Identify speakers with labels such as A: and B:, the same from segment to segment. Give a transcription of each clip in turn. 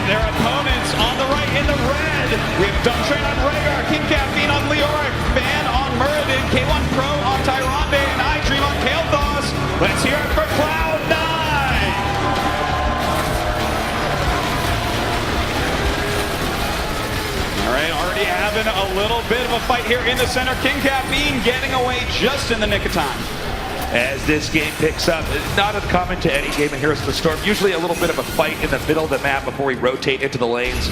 A: their opponents on the right in the red. We have Dumtrain on Rhaegar, King Caffeine on Leoric, Fan on Muradin, K1 Pro on Tyrande, and iDream on Kael'thas. Let's hear it for Cloud9! All right, already having a little bit of a fight here in the center. King Caffeine getting away just in the nick of time.
B: As this game picks up, not uncommon to any game in Heroes of the Storm. Usually a little bit of a fight in the middle of the map before we rotate into the lanes.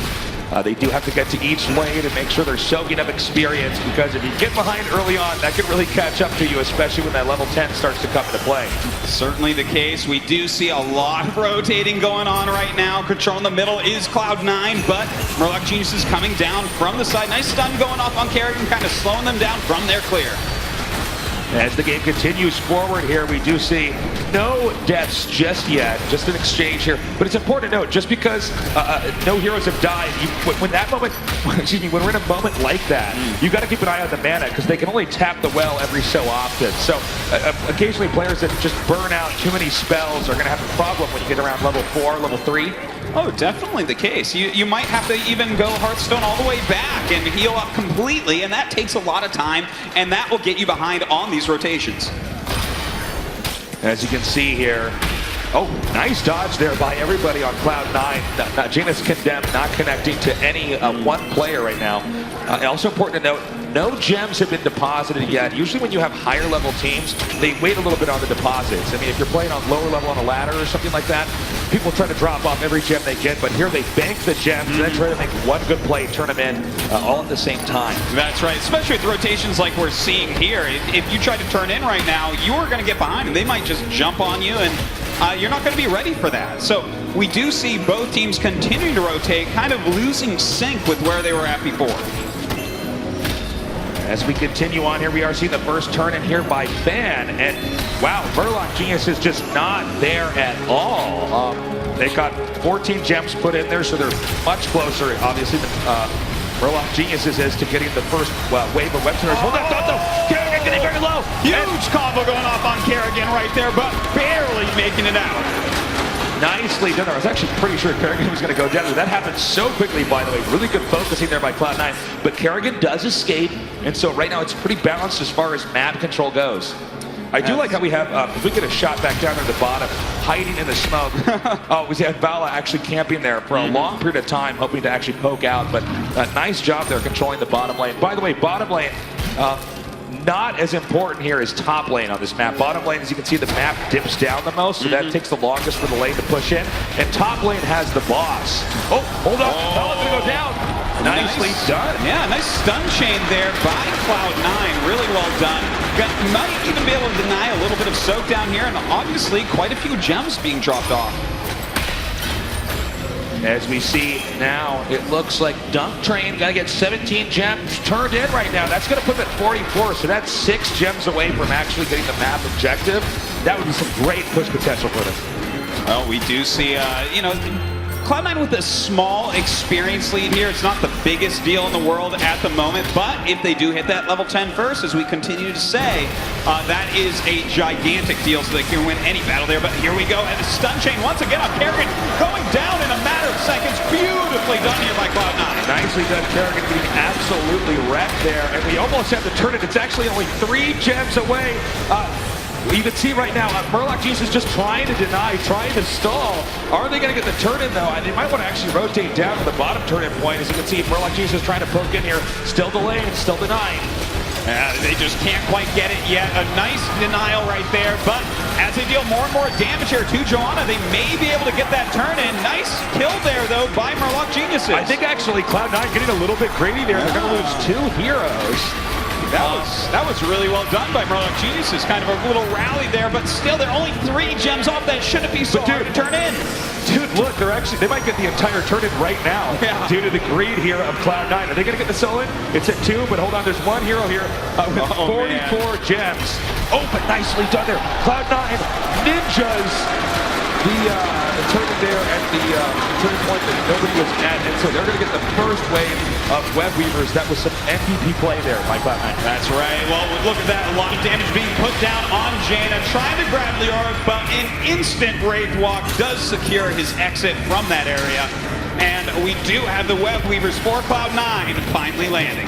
B: They do have to get to each lane and make sure they're soaking up experience, because if you get behind early on, that can really catch up to you, especially when that level 10 starts to come into play.
A: Certainly the case. We do see a lot of rotating going on right now. Control in the middle is Cloud9, but Murloc Genius is coming down from the side. Nice stun going off on Kerrigan, kind of slowing them down from their clear.
B: As the game continues forward here, we do see no deaths just yet, just an exchange here. But it's important to note, just because no heroes have died, when that moment, excuse me, when we're in a moment like that, you got to keep an eye on the mana, because they can only tap the well every so often. So occasionally players that just burn out too many spells are going to have a problem when you get around level 4, level 3.
A: Oh, definitely the case. You might have to even go Hearthstone all the way back and heal up completely, and that takes a lot of time, and that will get you behind on these rotations.
B: As you can see here, oh, nice dodge there by everybody on Cloud9. Janus Condemned not connecting to any one player right now. Also important to note, no gems have been deposited yet. Usually when you have higher level teams, they wait a little bit on the deposits. I mean, if you're playing on lower level on a ladder or something like that, people try to drop off every gem they get, but here they bank the gems and then try to make one good play, turn them in all at the same time.
A: That's right, especially with rotations like we're seeing here. If you try to turn in right now, you're going to get behind and they might just jump on you, and you're not going to be ready for that. So we do see both teams continuing to rotate, kind of losing sync with where they were at before.
B: As we continue on here, we are seeing the first turn in here by Fan, and wow, Murloc Genius is just not there at all. They've got 14 gems put in there, so they're much closer, obviously, than Murloc Genius is to getting the first wave of web tuners. Hold that thought though, Kerrigan getting very low.
A: Huge combo going off on Kerrigan right there, but barely making it out.
B: Nicely done there. I was actually pretty sure Kerrigan was going to go down there. That happened so quickly, by the way. Really good focusing there by Cloud9. But Kerrigan does escape, and so right now it's pretty balanced as far as map control goes. I do like how we have, if we get a shot back down at the bottom, hiding in the smoke. Oh, we have Vala actually camping there for a long period of time, hoping to actually poke out. But nice job there controlling the bottom lane. By the way, bottom lane, not as important here as top lane on this map. Bottom lane, as you can see, the map dips down the most, so that takes the longest for the lane to push in. And top lane has the boss. Oh, hold up. Bella's going to go down. Nicely done.
A: Yeah, nice stun chain there by Cloud9. Really well done. Might even be able to deny a little bit of soak down here, and obviously quite a few gems being dropped off.
B: As we see now, it looks like Dumtrain going to get 17 gems turned in right now. That's going to put them at 44, so that's 6 gems away from actually getting the map objective. That would be some great push potential for them.
A: Well, we do see, Cloud9 with a small experience lead here. It's not the biggest deal in the world at the moment, but if they do hit that level 10 first, as we continue to say, that is a gigantic deal, so they can win any battle there. But here we go, and a stun chain once again on Kerrigan, going down in a matter of seconds. Beautifully done here by Cloud9.
B: Nicely done, Kerrigan getting absolutely wrecked there, and we almost have to turn it. It's actually only 3 gems away. You can see right now, Murloc Genius is just trying to deny, trying to stall. Are they going to get the turn-in, though? They might want to actually rotate down to the bottom turn-in point. As you can see, Murloc Genius is trying to poke in here. Still delaying, still denying.
A: They just can't quite get it yet. A nice denial right there, but as they deal more and more damage here to Joanna, they may be able to get that turn-in. Nice kill there, though, by Murloc Geniuses.
B: I think actually Cloud9 getting a little bit greedy there. They're going to lose 2 heroes.
A: That was really well done by Murloc Geniuses. Kind of a little rally there, but still, they're only 3 gems off. That shouldn't be so hard to turn in.
B: Dude, look, they might get the entire turn in right now due to the greed here of Cloud9. Are they going to get the solo in? It's at 2, but hold on, there's 1 hero here with 44 gems. Oh, but nicely done there. Cloud9 ninjas the turn there at the turning point that nobody was at, and so they're going to get the first wave of Web Weavers. That was some MVP play there by Cloud9.
A: That's right. Well, look at that. A lot of damage being put down on Jaina. Trying to grab Leoric, but an instant Wraith Walk does secure his exit from that area. And we do have the Web Weavers for Cloud9 finally landing.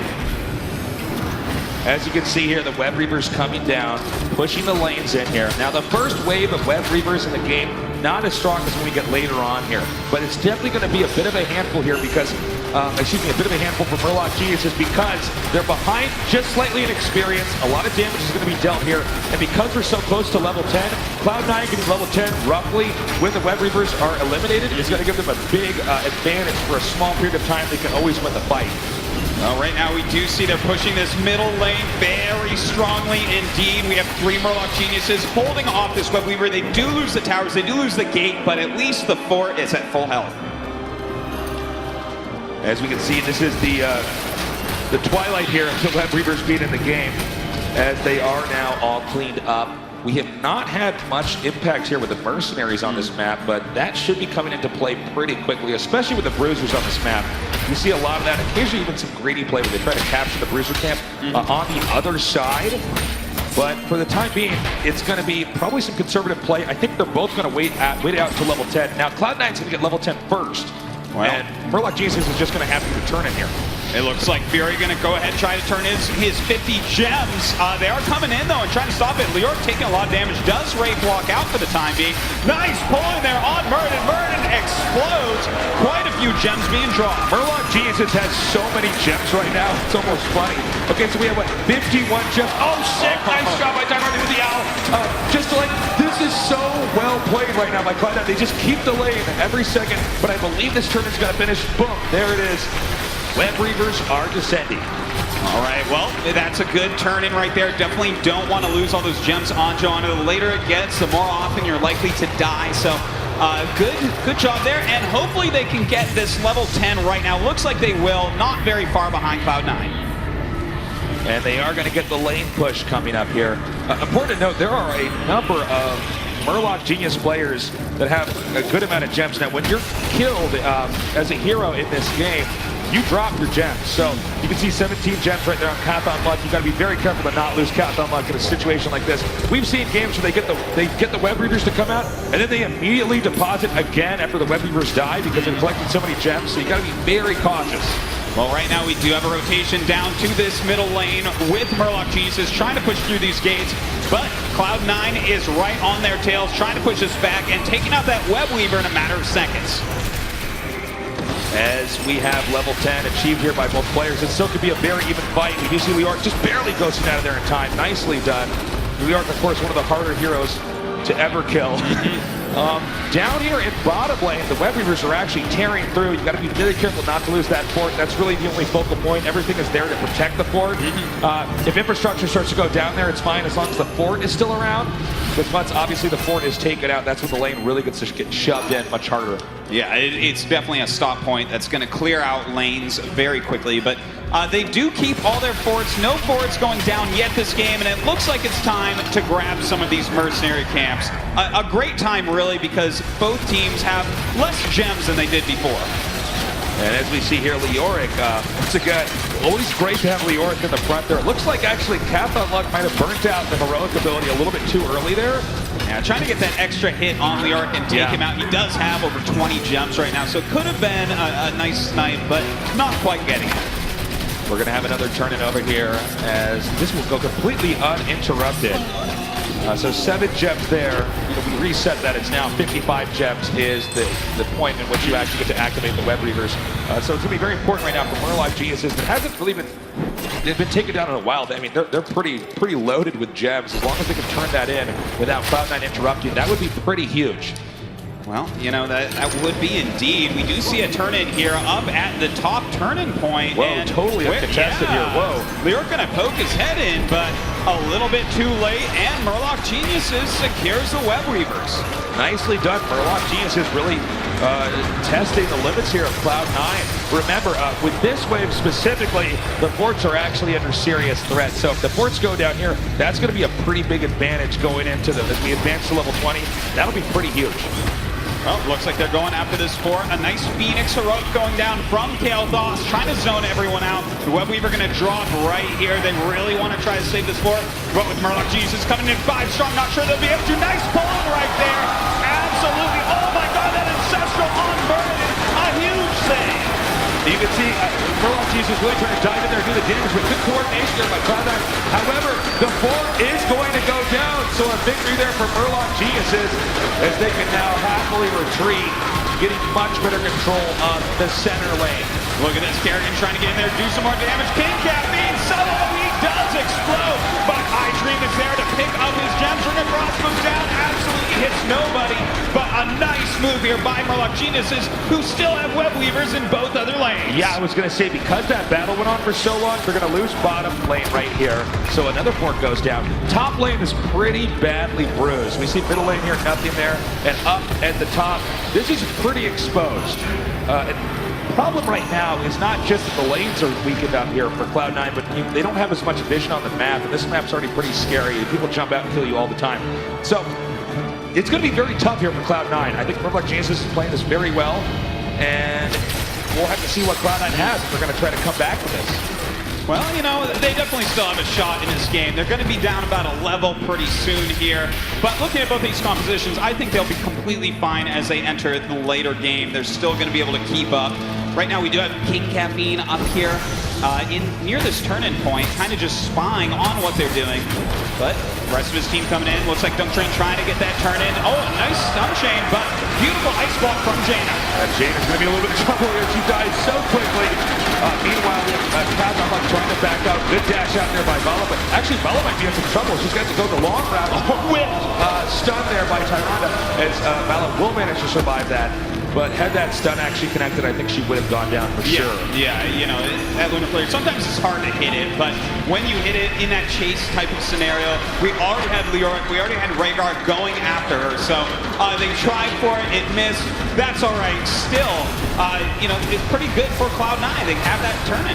B: As you can see here, the Web Reavers coming down, pushing the lanes in here. Now, the first wave of Web Reavers in the game, not as strong as when we get later on here. But it's definitely going to be a bit of a handful here because, a bit of a handful for Murloc Geniuses because they're behind just slightly in experience. A lot of damage is going to be dealt here. And because we're so close to level 10, Cloud9 getting level 10 roughly when the Web Reavers are eliminated is going to give them a big advantage for a small period of time. They can always win the fight.
A: Well, right now we do see they're pushing this middle lane very strongly indeed. We have 3 Murloc Geniuses holding off this Web Weaver. They do lose the towers, they do lose the gate, but at least the fort is at full health.
B: As we can see, this is the twilight here of the Web Reavers being in the game, as they are now all cleaned up. We have not had much impact here with the mercenaries on this map, but that should be coming into play pretty quickly, especially with the bruisers on this map. You see a lot of that, occasionally even some greedy play where they try to capture the bruiser camp on the other side. But for the time being, it's going to be probably some conservative play. I think they're both going to wait out to level 10. Now, Cloud9's going to get level 10 first. Wow. And Murloc Geniuses is just going to have to return in here.
A: It looks like Fury going to go ahead and try to turn his 50 gems. They are coming in, though, and trying to stop it. Lior taking a lot of damage. Does Wraith walk out for the time being? Nice pull in there on Murden. Murden explodes. Quite a few gems being drawn.
B: Murloc Geniuses has so many gems right now. It's almost funny. Okay, so we have, what, 51 gems. Oh, sick. Nice shot by Dynamite with the owl. Just like, this is so well played right now by Cloud9. They just keep the lane every second, but I believe this turn is going to finish. Boom, there it is. Web Reavers are descending.
A: All right, well, that's a good turn in right there. Definitely don't want to lose all those gems on John. The later it gets, the more often you're likely to die. So good job there. And hopefully they can get this level 10 right now. Looks like they will, not very far behind Cloud9.
B: And they are going to get the lane push coming up here. Important to note, there are a number of Murloc Genius players that have a good amount of gems. Now, when you're killed as a hero in this game, you drop your gems. So you can see 17 gems right there on Cathon Luck. You got to be very careful to not lose Cathon Luck in a situation like this. We've seen games where they get the Web Reavers to come out, and then they immediately deposit again after the Web Reavers die because they've collected so many gems. So you got to be very cautious.
A: Well, right now we do have a rotation down to this middle lane with Murloc Geniuses trying to push through these gates, but Cloud9 is right on their tails, trying to push us back and taking out that Web Weaver in a matter of seconds.
B: As we have level 10 achieved here by both players, it still could be a very even fight. We do see Lior just barely ghosting out of there in time. Nicely done. Lior, of course, one of the harder heroes to ever kill. Down here in bottom lane, the Web Reavers are actually tearing through. You got to be very careful not to lose that fort. That's really the only focal point. Everything is there to protect the fort. If infrastructure starts to go down there, it's fine as long as the fort is still around. Because once obviously the fort is taken out, that's when the lane really gets to get shoved in much harder.
A: Yeah, it's definitely a stop point that's going to clear out lanes very quickly. But they do keep all their forts. No forts going down yet this game, and it looks like it's time to grab some of these mercenary camps. A great time, really, because both teams have less gems than they did before.
B: And as we see here, Leoric, once again, always great to have Leoric in the front there. It looks like actually Cathon Luck might have burnt out the heroic ability a little bit too early there.
A: Yeah, trying to get that extra hit on Leoric and take him out. He does have over 20 gems right now, so it could have been a nice snipe, but not quite getting it.
B: We're going to have another turn it over here as this will go completely uninterrupted. So 7 gems there. We reset that. It's now 55 gems is the point in which you actually get to activate the Web Reavers. So it's going to be very important right now for Murloc Geniuses. That hasn't really been taken down in a while. I mean, they're pretty loaded with gems. As long as they can turn that in without Cloud9 interrupting, that would be pretty huge.
A: Well, you know, that would be indeed. We do see a turn-in here up at the top turn-in point.
B: Whoa,
A: and
B: totally uncontested here. Whoa.
A: Lior going to poke his head in, but a little bit too late, and Murloc Geniuses secures the Web Reavers.
B: Nicely done. Murloc Geniuses really testing the limits here of Cloud9. Remember, with this wave specifically, the forts are actually under serious threat. So if the forts go down here, that's going to be a pretty big advantage going into as we advance to level 20. That'll be pretty huge.
A: Well, looks like they're going after this fort. A nice Phoenix heroic going down from Kael'thas, trying to zone everyone out. The Web Weaver going to drop right here. They really want to try to save this fort. But with Murloc Geniuses coming in 5 strong, not sure they'll be able to. Nice pull right there. Absolutely. Oh my God, that Ancestral on Burden. A huge
B: can see Murloc Jesus really trying to dive in there and do the damage with good coordination there by Cloud9. However, the fort is going to go down, so a victory there for Murloc Geniuses as they can now happily retreat, getting much better control of the center lane.
A: Look at this, Kerrigan trying to get in there, do some more damage. King Caffeine solo, he does explode, but iDream is there to pick up his gems. Ring across, moves down, absolutely hits nobody, but a nice move here by Murloc Geniuses, who still have web weavers in both other lanes.
B: Yeah, I was going to say, because that battle went on for so long, they're going to lose bottom lane right here, so another fort goes down. Top lane is pretty badly bruised. We see middle lane here, nothing there, and up at the top, this is pretty exposed. The problem right now is not just that the lanes are weakened up here for Cloud9, but they don't have as much vision on the map, and this map's already pretty scary. People jump out and kill you all the time. So it's going to be very tough here for Cloud9. I think Murloc Geniuses is playing this very well, and we'll have to see what Cloud9 has if they're going to try to come back with this.
A: Well, you know, they definitely still have a shot in this game. They're going to be down about a level pretty soon here. But looking at both these compositions, I think they'll be completely fine as they enter the later game. They're still going to be able to keep up. Right now, we do have King Caffeine up here near this turn-in point, kind of just spying on what they're doing. But the rest of his team coming in. Looks like Dunktrain trying to get that turn-in. Oh, a nice stun chain, but beautiful ice block from Jaina.
B: Jaina's going to be a little bit of trouble here. She dies so quickly. Meanwhile, Cloud9 trying to back out. Good dash out there by Vala, but actually Vala might be in some trouble. She's got to go the long route. Whip stun there by Tyrande as Vala will manage to survive that. But had that stun actually connected, I think she would have gone down for sure.
A: Yeah, you know, at Lunar Flare, sometimes it's hard to hit it, but when you hit it in that chase type of scenario, we already had Leoric, we already had Rhaegar going after her, so they tried for it, it missed. That's all right. Still, you know, it's pretty good for Cloud9. They have that turn-in.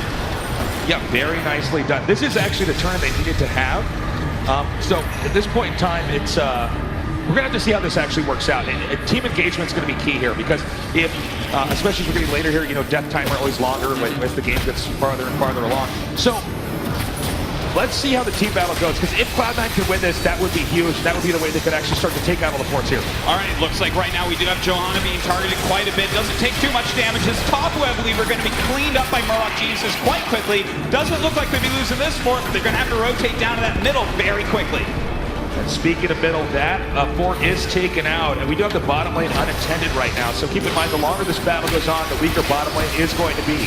B: Yeah, very nicely done. This is actually the turn they needed to have. So at this point in time, it's we're going to have to see how this actually works out. And team engagement is going to be key here because if, especially as we're getting later here, you know, death timer always longer as the game gets farther and farther along. So let's see how the team battle goes, because if Cloud9 can win this, that would be huge. That would be the way they could actually start to take out all the forts here.
A: All right, looks like right now we do have Johanna being targeted quite a bit. Doesn't take too much damage. His top web weaver going to be cleaned up by Murloc Geniuses quite quickly. Doesn't look like they'll be losing this fort, but they're going to have to rotate down to that middle very quickly.
B: And speaking of middle, that fort is taken out, and we do have the bottom lane unattended right now. So keep in mind, the longer this battle goes on, the weaker bottom lane is going to be.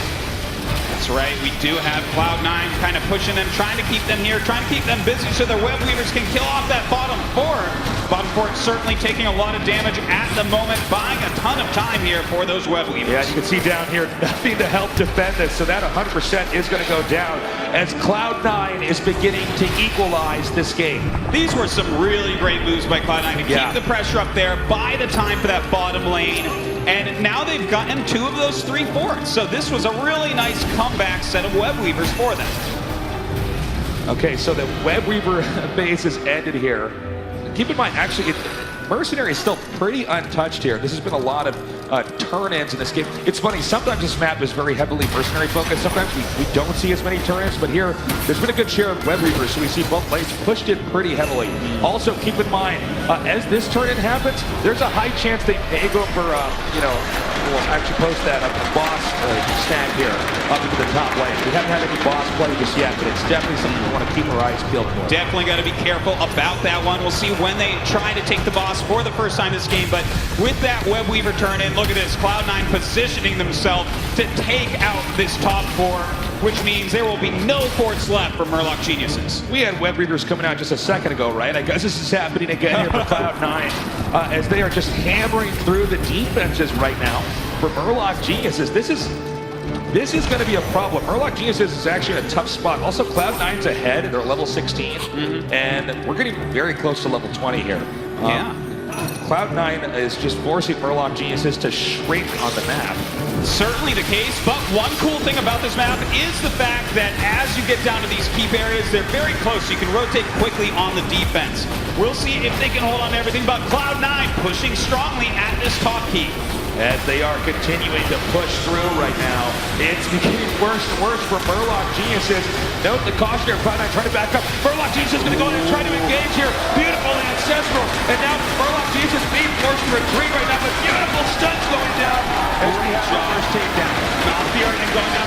A: That's right, we do have Cloud9 kind of pushing them, trying to keep them here, trying to keep them busy so their web weavers can kill off that bottom fort. Bottom fort certainly taking a lot of damage at the moment, buying a ton of time here for those web weavers.
B: Yeah, you can see down here, nothing to help defend this, so that 100% is going to go down as Cloud9 is beginning to equalize this game.
A: These were some really great moves by Cloud9 to keep the pressure up there, buy the time for that bottom lane, and now they've gotten 2 of those 3 forts. So this was a really nice comeback set of web weavers for them.
B: Okay, so the web weaver phase is ended here. Keep in mind, actually, Mercenary is still pretty untouched here. This has been a lot of turn-ins in this game. It's funny, sometimes this map is very heavily Mercenary focused. Sometimes we don't see as many turn-ins, but here, there's been a good share of web weavers, so we see both lanes pushed in pretty heavily. Also, keep in mind, as this turn-in happens, there's a high chance they may go for, you know, we'll actually post that up the boss stand here up into the top lane. We haven't had any boss play just yet, but it's definitely something we want to keep our eyes peeled for.
A: Definitely got to be careful about that one. We'll see when they try to take the boss for the first time this game, but with that web weaver turn in, look at this, Cloud9 positioning themselves to take out this top fort, which means there will be no forts left for Murloc Geniuses.
B: We had web weavers coming out just a second ago, right? I guess this is happening again here for Cloud9 as they are just hammering through the defenses right now. For Murloc Geniuses, this is going to be a problem. Murloc Geniuses is actually in a tough spot. Also, Cloud9's ahead. They're level 16, and we're getting very close to level 20 here. Cloud9 is just forcing Murloc Geniuses to shrink on the map.
A: Certainly the case, but one cool thing about this map is the fact that as you get down to these keep areas, they're very close. You can rotate quickly on the defense. We'll see if they can hold on to everything, but Cloud9 pushing strongly at this top keep.
B: As they are continuing to push through right now, it's becoming worse and worse for Murloc Geniuses. Note the caution here, Cloud9 trying to back up. Murloc Geniuses is going to go in and try to engage here. Beautiful and ancestral. And now Murloc Geniuses being forced to retreat right now, but beautiful stunts going down as we have the first takedown.
A: Malfear and going down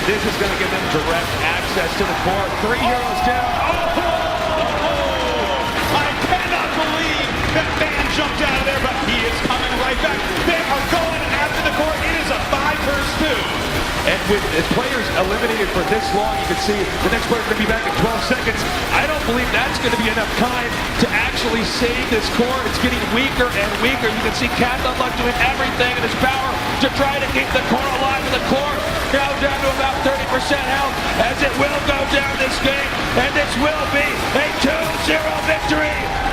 B: this is going to give them direct access to the court. 3 heroes down.
A: I cannot believe that man jumped out of there, but he is coming right back. They are going after the court. It is a 5 versus 2.
B: And with the players eliminated for this long, you can see the next player is going to be back in 12 seconds. I don't believe that's going to be enough time to actually save this core. It's getting weaker and weaker. You can see Cathlon doing everything in his power to try to keep the core alive in the court. Now down to about 30% health as it will go down this game. And this will be a 2-0 victory